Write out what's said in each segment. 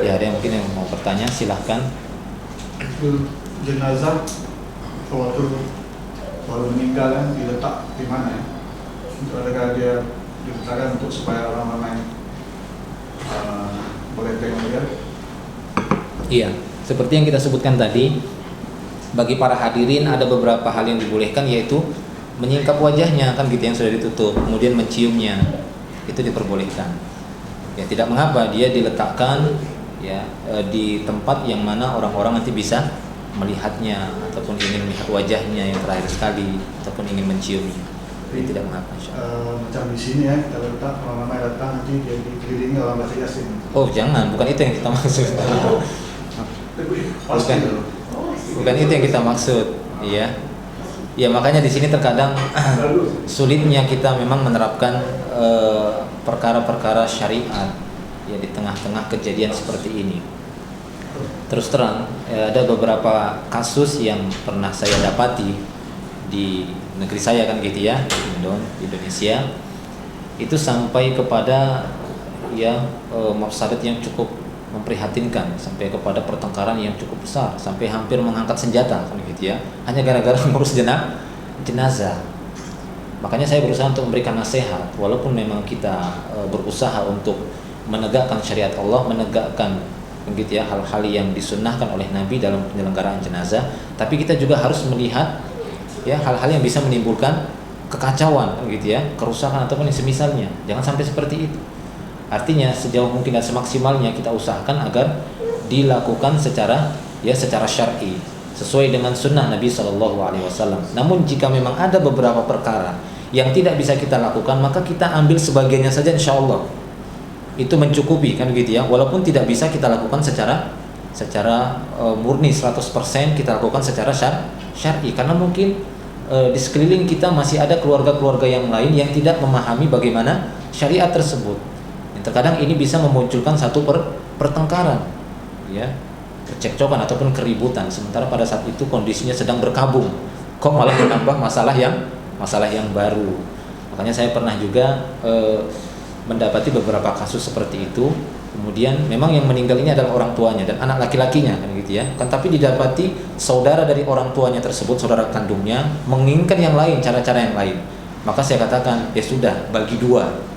Ya, ada yang mungkin yang mau bertanya, silahkan. Itu jenazah waktu baru meninggal kan diletak di mana ya? Adakah dia diletakkan untuk supaya orang ramai boleh tengok dia? Iya, seperti yang kita sebutkan tadi, bagi para hadirin ada beberapa hal yang dibolehkan, yaitu menyingkap wajahnya, kan gitu, yang sudah ditutup, kemudian menciumnya, itu diperbolehkan. Ya, tidak mengapa dia diletakkan ya di tempat yang mana orang-orang nanti bisa melihatnya ataupun ingin melihat wajahnya yang terakhir sekali ataupun ingin menciumnya. Ini tidak mengapa, macam di sini ya, kita letak orang ramai datang nanti dia dikelilingi orang baca Yasin. Oh jangan, bukan itu yang kita maksud. Bukan itu yang kita maksud, ya. Ya makanya di sini terkadang sulitnya kita memang menerapkan perkara-perkara syariat ya di tengah-tengah kejadian seperti ini. Terus terang, ada beberapa kasus yang pernah saya dapati di negeri saya, kan gitu ya, di Indonesia, itu sampai kepada ya mafsadat yang cukup memprihatinkan, sampai kepada pertengkaran yang cukup besar, sampai hampir mengangkat senjata, kan gitu ya, hanya gara-gara ngurus jenazah. Makanya saya berusaha untuk memberikan nasihat, walaupun memang kita berusaha untuk menegakkan syariat Allah, menegakkan begitu ya hal-hal yang disunnahkan oleh Nabi dalam penyelenggaraan jenazah, tapi kita juga harus melihat ya hal-hal yang bisa menimbulkan kekacauan, gitu ya, kerusakan ataupun yang semisalnya. Jangan sampai seperti itu. Artinya sejauh mungkin dan semaksimalnya kita usahakan agar dilakukan secara syar'i, sesuai dengan sunnah Nabi SAW. Namun jika memang ada beberapa perkara yang tidak bisa kita lakukan, maka kita ambil sebagiannya saja, insya Allah itu mencukupi, kan gitu ya. Walaupun tidak bisa kita lakukan secara murni 100% kita lakukan secara syar'i, karena mungkin di sekeliling kita masih ada keluarga-keluarga yang lain yang tidak memahami bagaimana syariat tersebut. Terkadang ini bisa memunculkan satu pertengkaran, ya, percekcokan ataupun keributan. Sementara pada saat itu kondisinya sedang berkabung, kok malah menambah masalah yang baru. Makanya saya pernah juga mendapati beberapa kasus seperti itu. Kemudian memang yang meninggal ini adalah orang tuanya dan anak laki-lakinya, kan gitu ya. Kan tapi didapati saudara dari orang tuanya tersebut, saudara kandungnya, menginginkan yang lain, cara-cara yang lain. Maka saya katakan, ya sudah, bagi dua.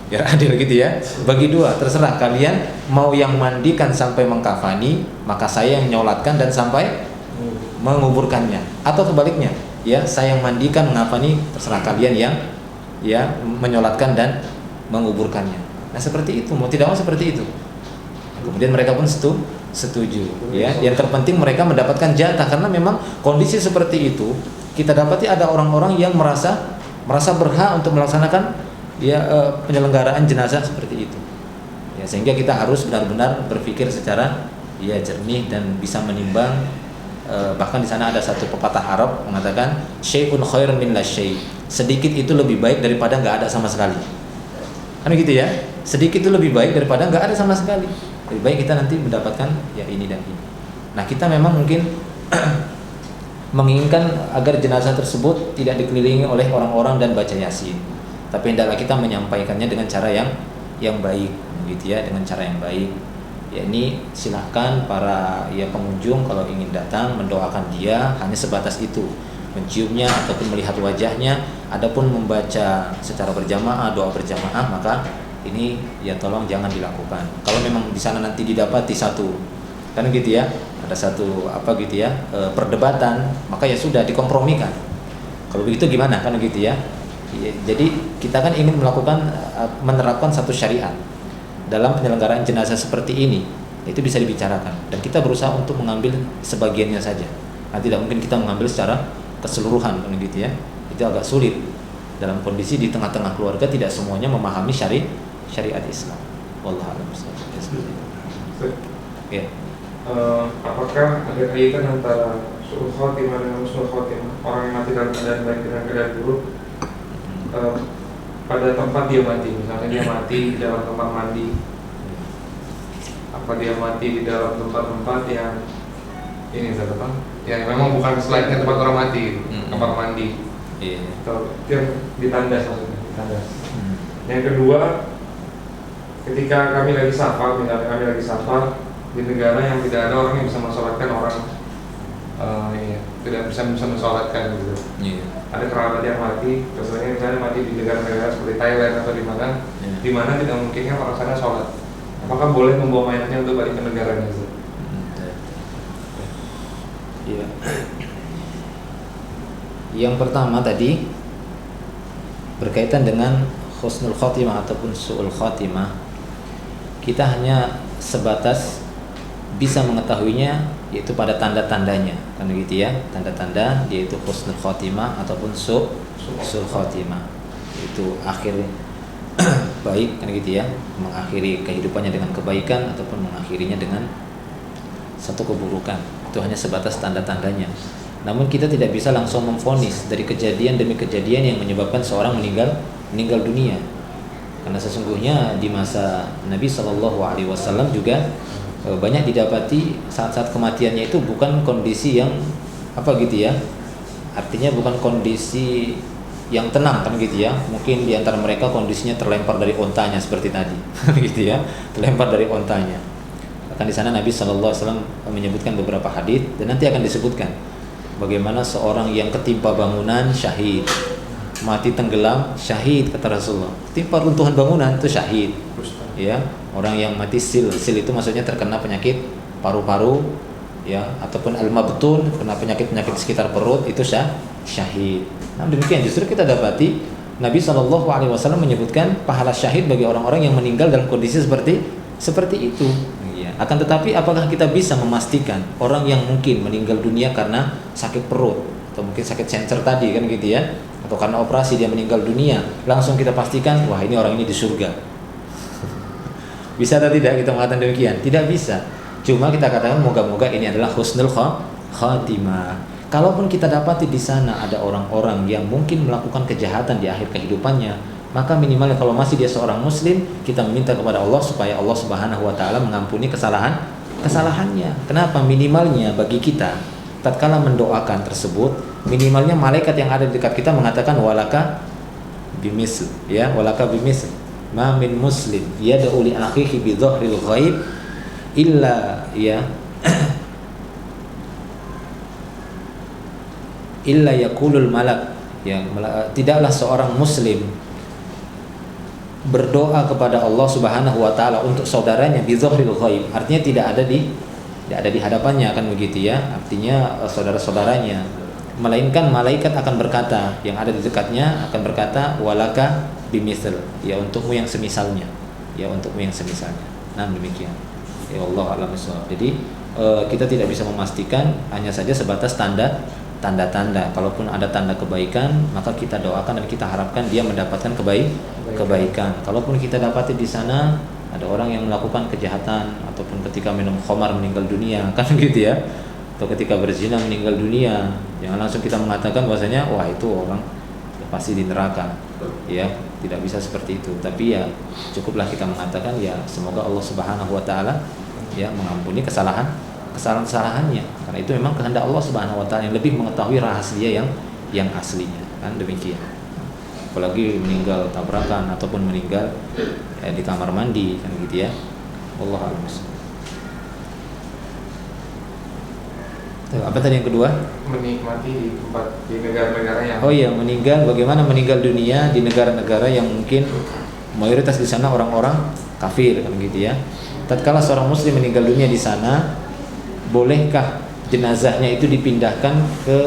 Biar adil gitu ya, bagi dua, terserah kalian mau yang mandikan sampai mengkafani, maka saya yang nyolatkan dan sampai menguburkannya, atau kebaliknya, ya saya yang mandikan mengkafani, terserah kalian yang ya menyolatkan dan menguburkannya. Nah seperti itu, mau tidak mau seperti itu. Kemudian mereka pun setuju, ya. Yang terpenting mereka mendapatkan jatah, karena memang kondisi seperti itu kita dapati ada orang-orang yang merasa berhak untuk melaksanakan penyelenggaraan jenazah seperti itu, ya, sehingga kita harus benar-benar berpikir secara jernih dan bisa menimbang. Bahkan di sana ada satu pepatah Arab mengatakan syai'un khairun min la syai', sedikit itu lebih baik daripada nggak ada sama sekali, kan gitu ya. Sedikit itu lebih baik daripada nggak ada sama sekali. Lebih baik kita nanti mendapatkan ya ini dan ini. Nah kita memang mungkin menginginkan agar jenazah tersebut tidak dikelilingi oleh orang-orang dan baca Yasin, tapi hendaklah kita menyampaikannya dengan cara yang baik, gitu ya, dengan cara yang baik. Ya ini silahkan para pengunjung kalau ingin datang mendoakan dia hanya sebatas itu, menciumnya ataupun melihat wajahnya. Adapun membaca secara berjamaah, doa berjamaah, maka ini ya tolong jangan dilakukan. Kalau memang di sana nanti didapati satu, kan gitu ya, ada satu perdebatan, maka ya sudah dikompromikan. Kalau begitu gimana, kan gitu ya. Jadi kita kan ingin menerapkan satu syariat dalam penyelenggaraan jenazah seperti ini, itu bisa dibicarakan dan kita berusaha untuk mengambil sebagiannya saja. Nah, tidak mungkin kita mengambil secara keseluruhan, kan gitu ya. Itu agak sulit dalam kondisi di tengah-tengah keluarga tidak semuanya memahami syariat Islam. Wallahu a'lam bishawab. Ya. Apakah ada kaitan antara su'ul khotimah dengan husnul khotimah? Orang yang mati dalam keadaan baik dengan keadaan buruk pada tempat dia mati, misalnya dia mati di dalam tempat mandi, apa dia mati di dalam tempat-tempat yang ini yang memang bukan selainnya tempat orang mati, kamar mandi, atau yang ditandas, maksudnya ditandas. Yang kedua, ketika kami lagi safar, misalnya kami lagi safar di negara yang tidak ada orang yang bisa mensolatkan orang, tidak bisa mensolatkan gitu. Ada kerabat yang mati, contohnya misalnya mati di negara-negara seperti Thailand atau di mana, di mana tidak memungkinkan orang sana sholat. Apakah boleh membawa mayatnya untuk balik ke negaranya? Iya. Yang pertama tadi berkaitan dengan husnul khotimah ataupun su'ul khotimah, kita hanya sebatas bisa mengetahuinya yaitu pada tanda-tandanya, kan gitu ya, tanda-tanda yaitu husnul khotimah ataupun su'ul khotimah, itu akhir baik, kan gitu ya, mengakhiri kehidupannya dengan kebaikan ataupun mengakhirinya dengan satu keburukan. Itu hanya sebatas tanda-tandanya. Namun kita tidak bisa langsung memvonis dari kejadian demi kejadian yang menyebabkan seorang meninggal dunia. Karena sesungguhnya di masa Nabi SAW juga banyak didapati saat-saat kematiannya itu bukan kondisi yang apa gitu ya. Artinya bukan kondisi yang tenang, kan gitu ya. Mungkin di antara mereka kondisinya terlempar dari ontanya seperti tadi. Gitu ya. Terlempar dari ontanya. Bahkan di sana Nabi SAW menyebutkan beberapa hadis dan nanti akan disebutkan bagaimana seorang yang ketimpa bangunan syahid, mati tenggelam syahid kata Rasulullah. Ketimpa runtuhan bangunan itu syahid. Ya, orang yang mati sil itu maksudnya terkena penyakit paru-paru ya, ataupun al-mabtun, kena penyakit-penyakit sekitar perut, itu syahid. Nah, demikian justru kita dapati Nabi SAW menyebutkan pahala syahid bagi orang-orang yang meninggal dalam kondisi seperti itu. Akan tetapi apakah kita bisa memastikan orang yang mungkin meninggal dunia karena sakit perut atau mungkin sakit cancer tadi, kan gitu ya, atau karena operasi dia meninggal dunia, langsung kita pastikan wah ini orang ini di surga? Bisa atau tidak kita mengatakan demikian? Tidak bisa. Cuma kita katakan moga-moga ini adalah husnul khatimah. Kalaupun kita dapati di sana ada orang-orang yang mungkin melakukan kejahatan di akhir kehidupannya, maka minimalnya kalau masih dia seorang muslim, kita meminta kepada Allah supaya Allah Subhanahu wa taala mengampuni kesalahannya. Kenapa? Minimalnya bagi kita tatkala mendoakan tersebut, minimalnya malaikat yang ada di dekat kita mengatakan walaka bimisl, ya, walaka bimisl. Ma min muslim yad'u li akhihi bi dhahril ghaib illa ya illa yaqulul malak, ya, tidaklah seorang muslim berdoa kepada Allah Subhanahu wa taala untuk saudaranya bi dhahril ghaib, artinya tidak ada di hadapannya, kan begitu ya, artinya saudara-saudaranya, melainkan malaikat akan berkata, yang ada di dekatnya akan berkata walaka bimisl, ya untukmu yang semisalnya, ya untukmu yang semisalnya. Nah, demikian. Ya Allah a'lam bishawab. Jadi kita tidak bisa memastikan, hanya saja sebatas tanda-tanda. Kalaupun ada tanda kebaikan, maka kita doakan dan kita harapkan dia mendapatkan kebaikan. Kalaupun kita dapati di sana ada orang yang melakukan kejahatan ataupun ketika minum khamar meninggal dunia, kan gitu ya, atau ketika berzina meninggal dunia, jangan langsung kita mengatakan bahwasanya wah itu orang pasti di neraka, ya, tidak bisa seperti itu. Tapi ya cukuplah kita mengatakan ya semoga Allah Subhanahu wa taala ya mengampuni kesalahan-kesalahannya, karena itu memang kehendak Allah Subhanahu wa taala yang lebih mengetahui rahasia yang aslinya, kan demikian. Apalagi meninggal tabrakan ataupun meninggal di kamar mandi, kan gitu ya. Wallahu a'lam. Apa tadi yang kedua? Menikmati di tempat di negara-negara yang meninggal, bagaimana meninggal dunia di negara-negara yang mungkin mayoritas di sana orang-orang kafir, kan gitu ya. Tatkala seorang muslim meninggal dunia di sana, bolehkah jenazahnya itu dipindahkan ke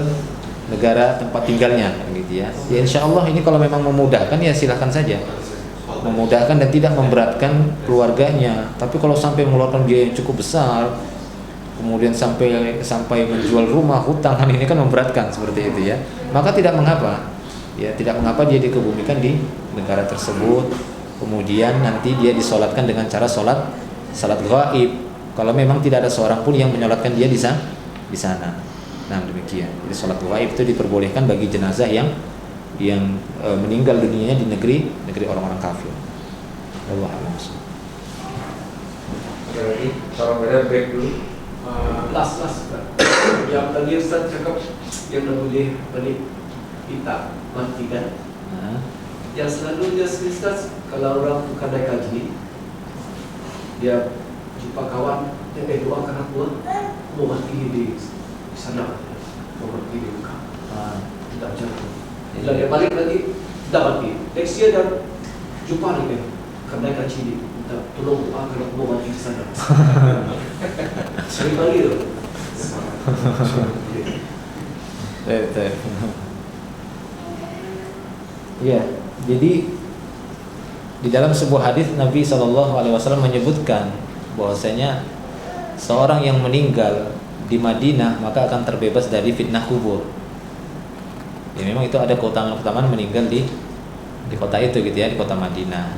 negara tempat tinggalnya, kan gitu ya. Ya insyaallah ini kalau memang memudahkan ya silahkan saja. Memudahkan dan tidak memberatkan keluarganya. Tapi kalau sampai mengeluarkan biaya yang cukup besar, kemudian sampai menjual rumah, hutang, kan ini kan memberatkan seperti itu ya. Maka tidak mengapa. Ya, tidak mengapa dia dikebumikan di negara tersebut. Kemudian nanti dia disolatkan dengan cara salat ghaib. Kalau memang tidak ada seorang pun yang menyolatkan dia di sana. Nah, demikian. Jadi salat ghaib itu diperbolehkan bagi jenazah yang meninggal dunianya di negeri orang-orang kafir. Allah a'lam. Jadi kalau beda break dulu. Last yang tadi Ustaz cakap yang dah boleh balik kita matikan. Yang selalu dia Ustaz, kalau orang tu kadai kaji dia jumpa kawan, dia doakan aku mau mati di sana, mau mati di Mekah. Tidak jatuh. Bila dia balik lagi, tidak mati. Next year dia jumpa lagi, karena kaji ini, minta tolong doakan aku mau mati di sana. Sering kali tu. Ya, jadi di dalam sebuah hadis Nabi SAW menyebutkan bahwasanya seorang yang meninggal di Madinah maka akan terbebas dari fitnah kubur. Ya memang itu ada keutamaan meninggal di kota itu gitu ya, di kota Madinah.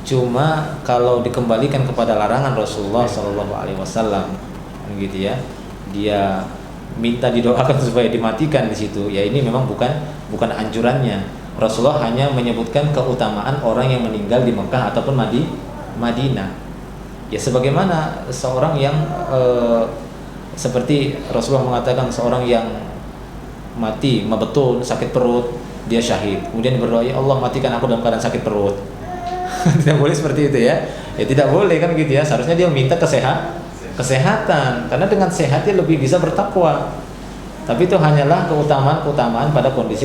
Cuma kalau dikembalikan kepada larangan Rasulullah SAW, gitu ya, dia minta didoakan supaya dimatikan di situ. Ya ini memang bukan anjurannya. Rasulullah hanya menyebutkan keutamaan orang yang meninggal di Mekah ataupun Madinah. Ya sebagaimana seorang yang seperti Rasulullah mengatakan seorang yang mati mabetun sakit perut, dia syahid. Kemudian berdoa, ya Allah matikan aku dalam keadaan sakit perut. Tidak boleh seperti itu ya. Ya tidak boleh kan gitu ya. Seharusnya dia minta kesehatan, karena dengan sehat dia lebih bisa bertakwa. Tapi itu hanyalah keutamaan pada kondisi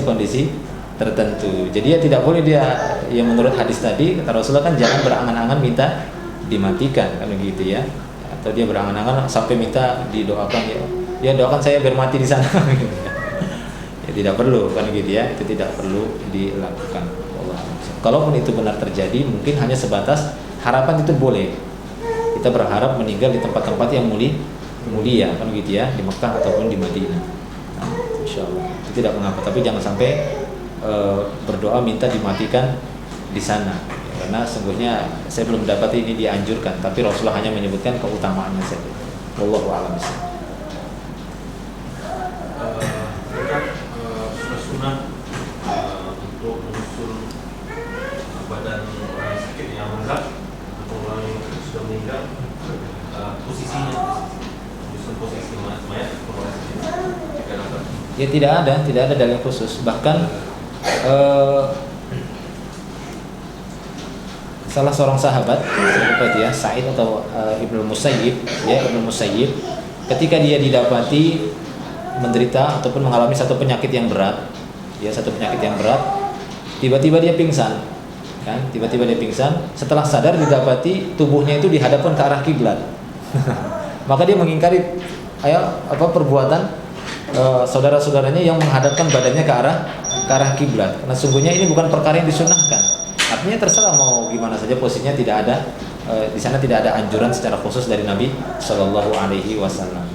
tertentu. Jadi ya tidak boleh dia, yang menurut hadis tadi kata Rasulullah kan jangan berangan-angan minta dimatikan kan gitu ya. Atau dia berangan-angan sampai minta didoakan, ya doakan saya biar mati di sana. Ya tidak perlu kan gitu ya. Itu tidak perlu dilakukan. Kalaupun itu benar terjadi, mungkin hanya sebatas harapan itu boleh. Kita berharap meninggal di tempat-tempat yang mulia kan gitu ya, di Mekah ataupun di Madinah. Nah, insya Allah itu tidak mengapa. Tapi jangan sampai berdoa minta dimatikan di sana. Ya, karena sungguhnya saya belum dapati ini dianjurkan. Tapi Rasulullah hanya menyebutkan keutamaannya saja. Wallahu a'lam bishawab. Sunnah untuk menyusul badan orang yang sakit yang meninggal atau orang yang sudah meninggal, posisinya menyusul posisi mayat atau orang sakit jika dapat. Ya tidak ada dalil khusus. Bahkan salah seorang sahabat ya, Sa'id atau Ibnu Musayyib, ketika dia didapati menderita ataupun mengalami satu penyakit yang berat, tiba-tiba dia pingsan, kan? Tiba-tiba dia pingsan. Setelah sadar didapati tubuhnya itu dihadapkan ke arah kiblat. Maka dia mengingkari perbuatan saudara-saudaranya yang menghadapkan badannya ke arah kiblat. Karena sungguhnya ini bukan perkara yang disunahkan. Artinya terserah mau gimana saja posisinya, tidak ada di sana tidak ada anjuran secara khusus dari Nabi Shallallahu Alaihi Wasallam.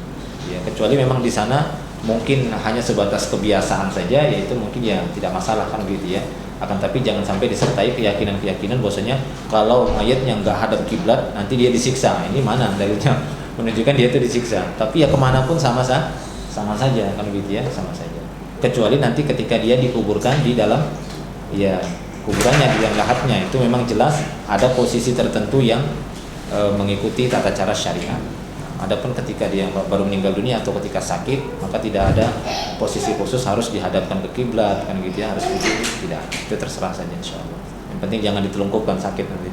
Ya, kecuali memang di sana mungkin hanya sebatas kebiasaan saja, yaitu mungkin ya tidak masalah kan gitu ya. Akan tapi jangan sampai disertai keyakinan bahwasanya kalau mayatnya nggak hadap kiblat nanti dia disiksa. Ini mana dalilnya menunjukkan dia itu disiksa? Tapi ya kemanapun sama saja kan gitu ya, sama saja. Kecuali nanti ketika dia dikuburkan di dalam ya kuburannya, di dalam lahatnya, itu memang jelas ada posisi tertentu yang mengikuti tata cara syariat. Adapun ketika dia baru meninggal dunia atau ketika sakit, maka tidak ada posisi khusus harus dihadapkan ke kiblat kan gitu ya, harus begitu, tidak. Itu terserah saja insyaallah. Yang penting jangan ditelungkupkan sakit nanti.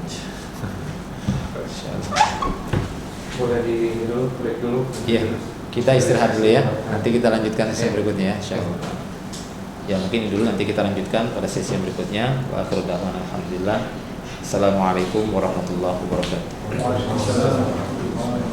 Boleh break dulu. Iya. Kita istirahat dulu ya. Nanti kita lanjutkan sesi berikutnya ya, insyaallah. Ya mungkin dulu nanti kita lanjutkan pada sesi yang berikutnya. Wa akhiru da'wana alhamdulillah. Assalamualaikum warahmatullahi wabarakatuh. Waalaikumsalam.